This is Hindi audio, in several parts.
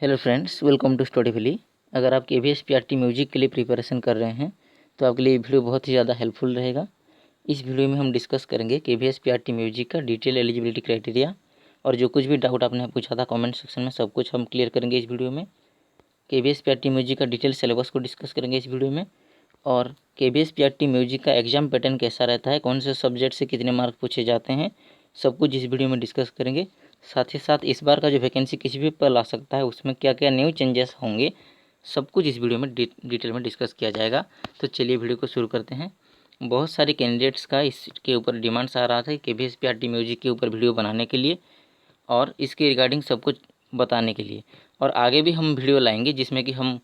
Hello friends, welcome to Studyfully. अगर आप KVS PRT म्यूजिक के लिए प्रिपरेशन कर रहे हैं तो आपके लिए वीडियो बहुत ही ज़्यादा हेल्पफुल रहेगा। इस वीडियो में हम डिस्कस करेंगे KVS PRT म्यूजिक का डिटेल एलिजिबिलिटी क्राइटेरिया, और जो कुछ भी डाउट आपने पूछा था कमेंट सेक्शन में सब कुछ हम क्लियर करेंगे इस वीडियो में। KVS PRT म्यूजिक का डिटेल सिलेबस को डिस्कस करेंगे इस वीडियो में, और KVS PRT म्यूजिक का एग्जाम पैटर्न कैसा रहता है, कौन से सब्जेक्ट से कितने मार्क पूछे जाते हैं, सब कुछ इस वीडियो में डिस्कस करेंगे। साथ ही साथ इस बार का जो वैकेंसी किसी भी पर ला सकता है उसमें क्या क्या न्यू चेंजेस होंगे, सब कुछ इस वीडियो में डिटेल में डिस्कस किया जाएगा। तो चलिए वीडियो को शुरू करते हैं। बहुत सारे कैंडिडेट्स का इसके ऊपर डिमांड्स आ रहा था KVS PRT म्यूजिक के ऊपर वीडियो बनाने के लिए और इसके रिगार्डिंग सब कुछ बताने के लिए, और आगे भी हम वीडियो लाएंगे जिसमें कि हम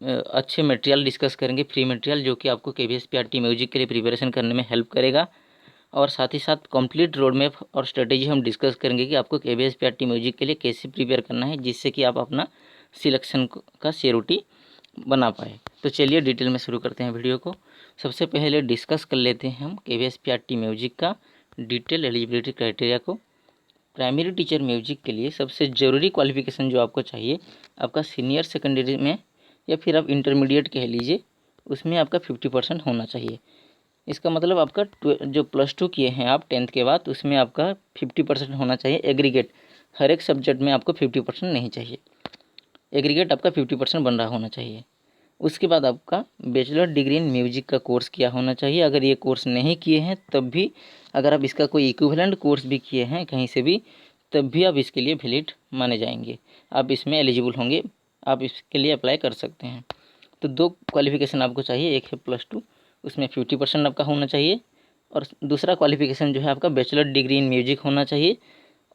अच्छे मटेरियल डिस्कस करेंगे, फ्री मटेरियल जो कि आपको KVS PRT म्यूजिक के लिए प्रिपरेशन करने में हेल्प करेगा। और साथ ही साथ कंप्लीट रोड मैप और स्ट्रेटेजी हम डिस्कस करेंगे कि आपको KVS PRT म्यूजिक के लिए कैसे प्रिपेयर करना है जिससे कि आप अपना सिलेक्शन का श्योरिटी बना पाए। तो चलिए डिटेल में शुरू करते हैं वीडियो को। सबसे पहले डिस्कस कर लेते हैं हम KVS PRT म्यूजिक का डिटेल एलिजिबिलिटी क्राइटेरिया को। प्राइमरी टीचर म्यूजिक के लिए सबसे ज़रूरी क्वालिफिकेशन जो आपको चाहिए, आपका सीनियर सेकेंडरी में या फिर आप इंटरमीडिएट कह लीजिए, उसमें आपका 50% होना चाहिए। इसका मतलब आपका जो +2 किए हैं आप 10th के बाद, उसमें आपका 50% होना चाहिए एग्रीगेट। हर एक सब्जेक्ट में आपको 50% नहीं चाहिए, एग्रीगेट आपका 50% बन रहा होना चाहिए। उसके बाद आपका बैचलर डिग्री इन म्यूजिक का कोर्स किया होना चाहिए। अगर ये कोर्स नहीं किए हैं तब भी, अगर आप इसका कोई इक्विवेलेंट कोर्स भी किए हैं कहीं से भी, तब भी आप इसके लिए वैलिड माने जाएंगे, आप इसमें एलिजिबल होंगे, आप इसके लिए अप्लाई कर सकते हैं। तो दो क्वालिफिकेशन आपको चाहिए, एक है +2, उसमें 50% आपका होना चाहिए, और दूसरा क्वालिफिकेशन जो है आपका बैचलर डिग्री इन म्यूजिक होना चाहिए,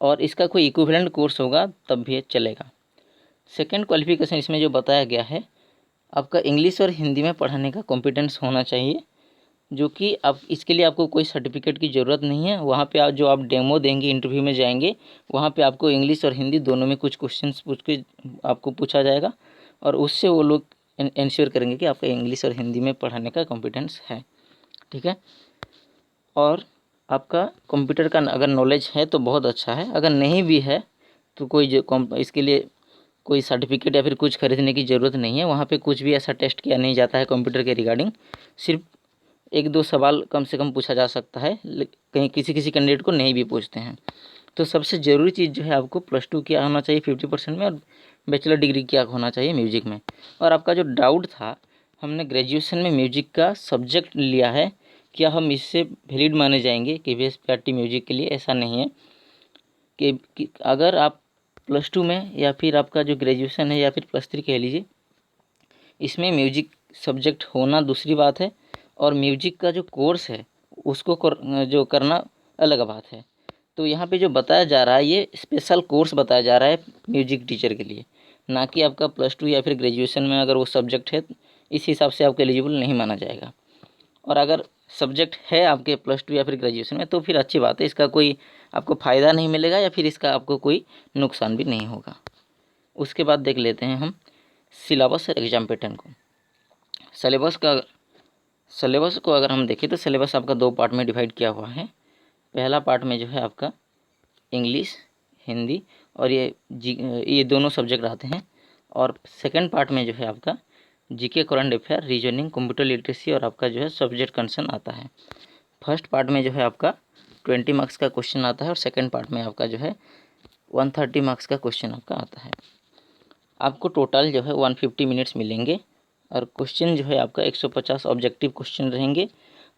और इसका कोई इक्विवेलेंट कोर्स होगा तब भी चलेगा। सेकेंड क्वालिफिकेशन इसमें जो बताया गया है, आपका इंग्लिश और हिंदी में पढ़ाने का कॉम्पिटेंस होना चाहिए, जो कि आप इसके लिए आपको कोई सर्टिफिकेट की ज़रूरत नहीं है। वहाँ पे आप जो आप डेमो देंगे, इंटरव्यू में जाएंगे, वहाँ पे आपको इंग्लिश और हिंदी दोनों में कुछ क्वेश्चंस पूछ के आपको पूछा जाएगा, और उससे वो लोग इंश्योर करेंगे कि आपका इंग्लिश और हिंदी में पढ़ाने का कॉम्पिटेंस है। ठीक है, और आपका कंप्यूटर का अगर नॉलेज है तो बहुत अच्छा है, अगर नहीं भी है तो कोई इसके लिए कोई सर्टिफिकेट या फिर कुछ खरीदने की ज़रूरत नहीं है। वहाँ पे कुछ भी ऐसा टेस्ट किया नहीं जाता है कंप्यूटर के रिगार्डिंग, सिर्फ एक दो सवाल कम से कम पूछा जा सकता है, कहीं किसी किसी कैंडिडेट को नहीं भी पूछते हैं। तो सबसे ज़रूरी चीज़ जो है आपको +2 किया होना चाहिए 50% में, और बैचलर डिग्री किया होना चाहिए म्यूजिक में। और आपका जो डाउट था, हमने ग्रेजुएशन में म्यूजिक का सब्जेक्ट लिया है, क्या हम इससे वैलिड माने जाएंगे KVS PRT म्यूजिक के लिए? ऐसा नहीं है कि अगर आप +2 में या फिर आपका जो ग्रेजुएशन है या फिर +3 कह लीजिए, इसमें म्यूजिक सब्जेक्ट होना दूसरी बात है, और म्यूजिक का जो कोर्स है उसको जो करना अलग बात है। तो यहाँ पे जो बताया जा रहा है ये स्पेशल कोर्स बताया जा रहा है म्यूजिक टीचर के लिए, ना कि आपका +2 या फिर ग्रेजुएशन में अगर वो सब्जेक्ट है इस हिसाब से आपको एलिजिबल नहीं माना जाएगा। और अगर सब्जेक्ट है आपके +2 या फिर ग्रेजुएशन में तो फिर अच्छी बात है, इसका कोई आपको फ़ायदा नहीं मिलेगा या फिर इसका आपको कोई नुकसान भी नहीं होगा। उसके बाद देख लेते हैं हम सिलेबस और एग्ज़ाम पैटर्न को। सिलेबस को अगर हम देखें तो सिलेबस आपका 2 पार्ट में डिवाइड किया हुआ है। पहला पार्ट में जो है आपका इंग्लिश, हिंदी, और ये दोनों सब्जेक्ट आते हैं, और सेकंड पार्ट में जो है आपका GK, current affair, reasoning, computer literacy और आपका जो है सब्जेक्ट कंसर्न आता है। फर्स्ट पार्ट में जो है आपका 20 मार्क्स का क्वेश्चन आता है, और सेकंड पार्ट में आपका जो है 130 मार्क्स का क्वेश्चन आपका आता है। आपको टोटल जो है 150 मिनट्स मिलेंगे, और क्वेश्चन जो है आपका 150 ऑब्जेक्टिव क्वेश्चन रहेंगे,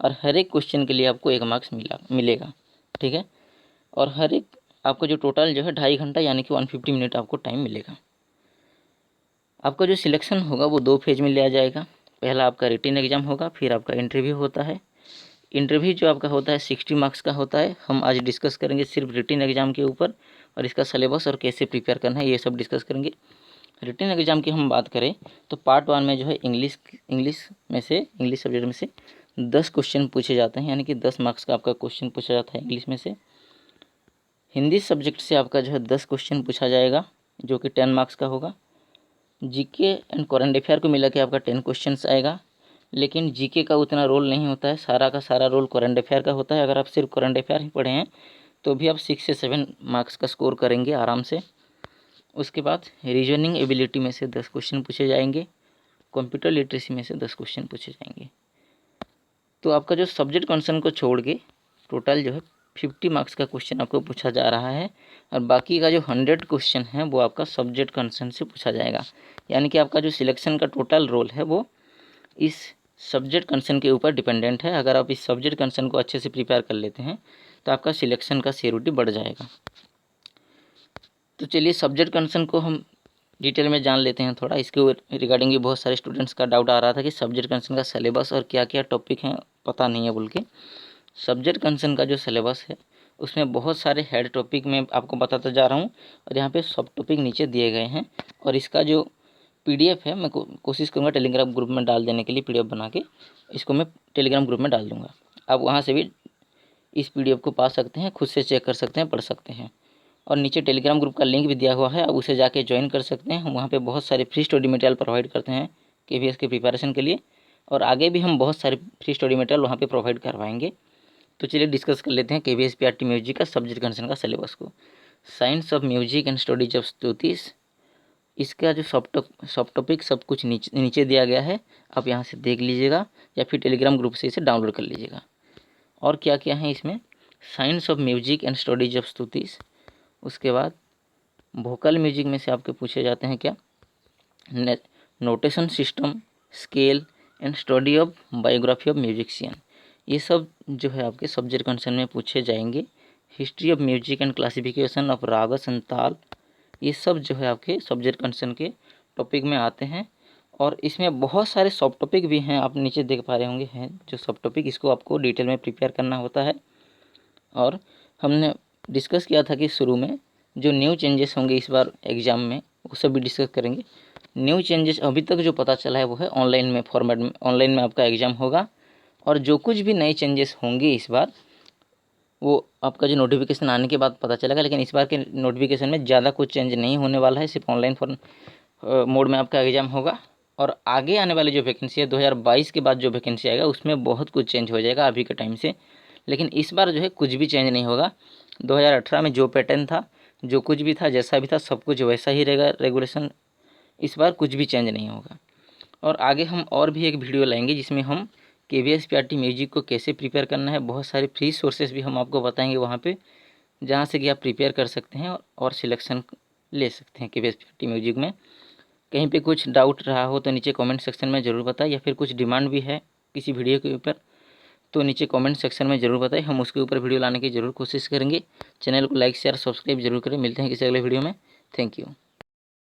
और हर एक क्वेश्चन के लिए आपको 1 मार्क्स मिलेगा। ठीक है, और हर एक आपको जो टोटल जो है 2.5 घंटा यानी कि 150 मिनट आपको टाइम मिलेगा। आपका जो सिलेक्शन होगा वो 2 फेज में लिया जाएगा। पहला आपका रिटन एग्जाम होगा, फिर आपका इंटरव्यू होता है। इंटरव्यू जो आपका होता है 60 मार्क्स का होता है। हम आज डिस्कस करेंगे सिर्फ रिटन एग्जाम के ऊपर, और इसका सिलेबस और कैसे प्रिपेयर करना है ये सब डिस्कस करेंगे। रिटन एग्जाम की हम बात करें तो पार्ट 1 में जो है इंग्लिश सब्जेक्ट में से 10 क्वेश्चन पूछे जाते हैं, यानी कि 10 मार्क्स का आपका क्वेश्चन पूछा जाता है इंग्लिश में से। हिंदी सब्जेक्ट से आपका जो है 10 क्वेश्चन पूछा जाएगा, जो कि 10 मार्क्स का होगा। जीके एंड करंट अफेयर को मिला के आपका 10 क्वेश्चंस आएगा, लेकिन जीके का उतना रोल नहीं होता है, सारा का सारा रोल करंट अफेयर का होता है। अगर आप सिर्फ करंट अफेयर ही पढ़े हैं तो भी आप 6 से 7 मार्क्स का स्कोर करेंगे आराम से। उसके बाद रीजनिंग एबिलिटी में से 10 क्वेश्चन पूछे जाएंगे, कंप्यूटर लिटरेसी में से 10 क्वेश्चन पूछे जाएंगे। तो आपका जो सब्जेक्ट कंसर्न को छोड़ के टोटल जो है 50 मार्क्स का क्वेश्चन आपको पूछा जा रहा है, और बाकी का जो 100 क्वेश्चन है वो आपका सब्जेक्ट कंसर्न से पूछा जाएगा। यानी कि आपका जो सिलेक्शन का टोटल रोल है वो इस सब्जेक्ट कंसर्न के ऊपर डिपेंडेंट है। अगर आप इस सब्जेक्ट कंसर्न को अच्छे से प्रिपेयर कर लेते हैं तो आपका सिलेक्शन का सिक्योरिटी बढ़ जाएगा। तो चलिए सब्जेक्ट कंसर्न को हम डिटेल में जान लेते हैं थोड़ा। इसके रिगार्डिंग भी बहुत सारे स्टूडेंट्स का डाउट आ रहा था कि सब्जेक्ट कंसर्न का सिलेबस और क्या क्या टॉपिक हैं पता नहीं है बोल के। सब्जेक्ट कंसर्न का जो सिलेबस है उसमें बहुत सारे हेड टॉपिक मैं आपको बताता जा रहा हूँ, और यहाँ पे सब टॉपिक नीचे दिए गए हैं। और इसका जो PDF है मैं कोशिश करूँगा टेलीग्राम ग्रुप में डाल देने के लिए, PDF बना के इसको मैं टेलीग्राम ग्रुप में डाल दूँगा। आप वहाँ से भी इस PDF को पा सकते हैं, खुद से चेक कर सकते हैं, पढ़ सकते हैं। और नीचे टेलीग्राम ग्रुप का लिंक भी दिया हुआ है, आप उसे जाके ज्वाइन कर सकते हैं। हम वहाँ पे बहुत सारे फ्री स्टडी मटेरियल प्रोवाइड करते हैं KVS के प्रिपरेशन के लिए, और आगे भी हम बहुत सारे फ्री स्टडी मटेरियल वहाँ पे प्रोवाइड करवाएंगे। तो चलिए डिस्कस कर लेते हैं KVS PRT म्यूजिक का सब्जेक्ट कंसर्न का सिलेबस को। Science of music and studies of स्तुतिस, इसका जो सब टॉपिक सब कुछ नीचे दिया गया है, आप यहाँ से देख लीजिएगा या फिर टेलीग्राम ग्रुप से इसे डाउनलोड कर लीजिएगा। और क्या क्या है इसमें, science of music and studies of स्तुतिस, उसके बाद वोकल म्यूजिक में से आपके पूछे जाते हैं क्या, notation system, scale and study of biography of musician, ये सब जो है आपके सब्जेक्ट कंसर्न में पूछे जाएंगे। History of music and classification of राग संताल, ये सब जो है आपके सब्जेक्ट कंसर्न के टॉपिक में आते हैं। और इसमें बहुत सारे सब टॉपिक भी हैं, आप नीचे देख पा रहे होंगे हैं जो सब टॉपिक, इसको आपको डिटेल में प्रिपेयर करना होता है। और हमने डिस्कस किया था कि शुरू में जो न्यू चेंजेस होंगे इस बार एग्ज़ाम में वो सब भी डिस्कस करेंगे। न्यू चेंजेस अभी तक जो पता चला है वो है ऑनलाइन में फॉर्मेट में, ऑनलाइन में आपका एग्ज़ाम होगा। और जो कुछ भी नए चेंजेस होंगे इस बार वो आपका जो नोटिफिकेशन आने के बाद पता चलेगा। लेकिन इस बार के नोटिफिकेशन में ज़्यादा कुछ चेंज नहीं होने वाला है, सिर्फ ऑनलाइन फॉर्म मोड में आपका एग्ज़ाम होगा। और आगे आने वाली जो वैकेंसी है 2022 के बाद जो वैकेंसी आएगा उसमें बहुत कुछ चेंज हो जाएगा अभी के टाइम से। लेकिन इस बार जो है कुछ भी चेंज नहीं होगा। 2018 में जो पैटर्न था, जो कुछ भी था, जैसा भी था, सब कुछ वैसा ही रहेगा रेगुलेशन। इस बार कुछ भी चेंज नहीं होगा। और आगे हम और भी एक वीडियो लाएंगे जिसमें हम KVS PRT म्यूजिक को कैसे प्रिपेयर करना है, बहुत सारे फ्री सोर्सेज भी हम आपको बताएंगे वहाँ पे, जहाँ से कि आप प्रिपेयर कर सकते हैं और सिलेक्शन ले सकते हैं KVS PRT म्यूजिक में। कहीं पे कुछ डाउट रहा हो तो नीचे कमेंट सेक्शन में ज़रूर बताएं, या फिर कुछ डिमांड भी है किसी वीडियो के ऊपर तो नीचे कमेंट सेक्शन में ज़रूर बताएं, हम उसके ऊपर वीडियो लाने की ज़रूर कोशिश करेंगे। चैनल को लाइक शेयर सब्सक्राइब जरूर करें। मिलते हैं किसी अगले वीडियो में। Thank you.